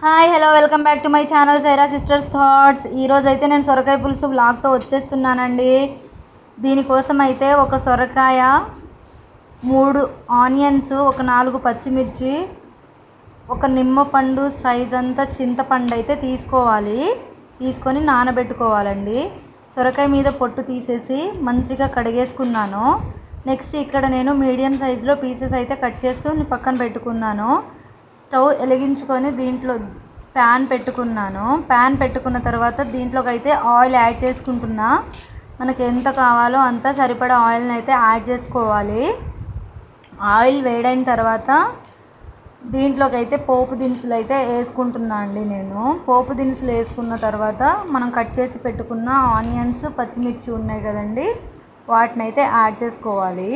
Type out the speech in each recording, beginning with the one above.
Hi hello welcome back to my channel Saira sisters thoughts. ఈరోజు అయితే నేను సొరకాయ పులుసు వ్లాగ్తో వచ్చేస్తున్నానండి. దీనికోసం అయితే ఒక సొరకాయ, 3 ఆనియన్స్, ఒక 4 పచ్చిమిర్చి, ఒక నిమ్మపండు సైజ్ అంతా చింతపండు అయితే తీసుకొని నానబెట్టుకోవాలండి. సొరకాయ మీద పొట్టు తీసేసి మంచిగా కడిగేసుకున్నాను. నెక్స్ట్ ఇక్కడ నేను మీడియం సైజులో పీసెస్ అయితే కట్ చేసుకొని పక్కన పెట్టుకున్నాను. స్టవ్ వెలిగించుకొని దీంట్లో ప్యాన్ పెట్టుకున్న తర్వాత దీంట్లోకి అయితే ఆయిల్ యాడ్ చేసుకుంటున్నా. మనకి ఎంత కావాలో అంత సరిపడా ఆయిల్ని అయితే యాడ్ చేసుకోవాలి. ఆయిల్ వేడైన తర్వాత దీంట్లోకి అయితే పోపు దినుసులు అయితే వేసుకుంటున్నా అండి. నేను పోపు దినుసులు వేసుకున్న తర్వాత మనం కట్ చేసి పెట్టుకున్న ఆనియన్స్, పచ్చిమిర్చి ఉన్నాయి కదండి, వాటిని అయితే యాడ్ చేసుకోవాలి.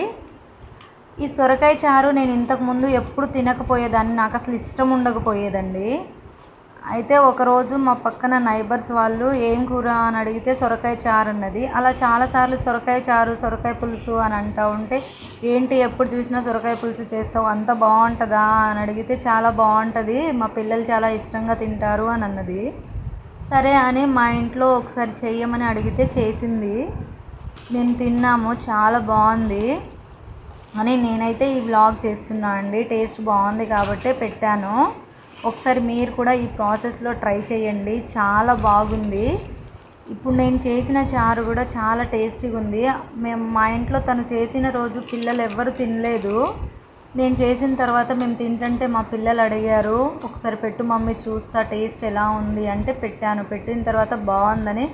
ఈ సొరకాయ చారు నేను ఇంతకుముందు ఎప్పుడు తినకపోయేదాన్ని, నాకు అసలు ఇష్టం ఉండకపోయేదండి. అయితే ఒకరోజు మా పక్కన నైబర్స్ వాళ్ళు ఏం కూర అని అడిగితే సొరకాయ చారు అన్నది. అలా చాలాసార్లు సొరకాయ చారు, సొరకాయ పులుసు అని అంటూ ఉంటే, ఏంటి ఎప్పుడు చూసినా సొరకాయ పులుసు చేస్తావు, అంత బాగుంటుందా అని అడిగితే చాలా బాగుంటుంది, మా పిల్లలు చాలా ఇష్టంగా తింటారు అని అన్నది. సరే అని మా ఇంట్లో ఒకసారి చెయ్యమని అడిగితే చేసింది. మేము తిన్నాము, చాలా బాగుంది అని నేనైతే ఈ వ్లాగ్ చేస్తున్నా అండి. టేస్ట్ బాగుంది కాబట్టే పెట్టాను. ఒకసారి మీరు కూడా ఈ ప్రాసెస్లో ట్రై చేయండి, చాలా బాగుంది. ఇప్పుడు నేను చేసిన చారు కూడా చాలా టేస్టీగా ఉంది. మా ఇంట్లో తను చేసిన రోజు పిల్లలు ఎవ్వరు తినలేదు. నేను చేసిన తర్వాత మేము తింటుంటే మా పిల్లలు అడిగారు, ఒకసారి పెట్టు మమ్మీ చూస్తా టేస్ట్ ఎలా ఉంది అంటే పెట్టాను. పెట్టిన తర్వాత బాగుందని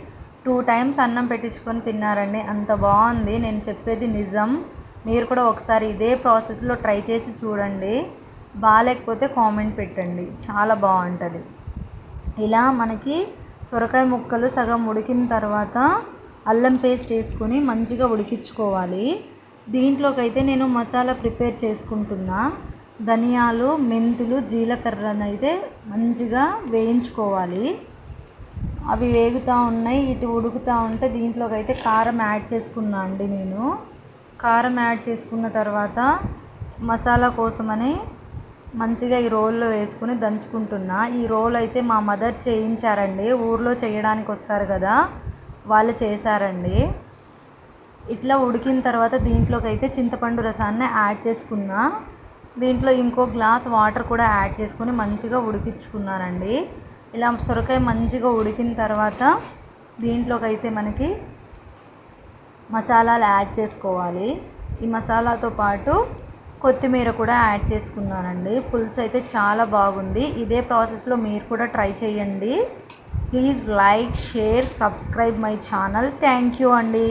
2 times అన్నం పెట్టించుకొని తిన్నారండి. అంత బాగుంది, నేను చెప్పేది నిజం. మీరు కూడా ఒకసారి ఇదే ప్రాసెస్లో ట్రై చేసి చూడండి. బాగాలేకపోతే కామెంట్ పెట్టండి, చాలా బాగుంటుంది. ఇలా మనకి సొరకాయ ముక్కలు సగం ఉడికిన తర్వాత అల్లం పేస్ట్ వేసుకొని మంచిగా ఉడికించుకోవాలి. దీంట్లోకి అయితే నేను మసాలా ప్రిపేర్ చేసుకుంటున్నా. ధనియాలు, మెంతులు, జీలకర్రను అయితే మంచిగా వేయించుకోవాలి. అవి వేగుతూ ఉన్నాయి, ఇటు ఉడుకుతూ ఉంటే దీంట్లోకి అయితే కారం యాడ్ చేసుకున్నా అండి. నేను కారం యాడ్ చేసుకున్న తర్వాత మసాలా కోసమని మంచిగా ఈ రోల్లో వేసుకుని దంచుకుంటున్నా. ఈ రోల్ అయితే మా మదర్ చేయించారండి, ఊర్లో చేయడానికి వస్తారు కదా వాళ్ళు చేశారండి. ఇట్లా ఉడికిన తర్వాత దీంట్లోకి అయితే చింతపండు రసాన్ని యాడ్ చేసుకున్నా. దీంట్లో ఇంకో గ్లాస్ వాటర్ కూడా యాడ్ చేసుకొని మంచిగా ఉడికించుకున్నానండి. ఇలా సొరకాయ మంచిగా ఉడికిన తర్వాత దీంట్లోకి అయితే మనకి మసాలాలు యాడ్ చేసుకోవాలి. ఈ మసాలాతో పాటు కొత్తిమీర కూడా యాడ్ చేసుకున్నానండి. పులుసు అయితే చాలా బాగుంది. ఇదే ప్రాసెస్లో మీరు కూడా ట్రై చేయండి. Please like, share, subscribe my channel. Thank you అండి.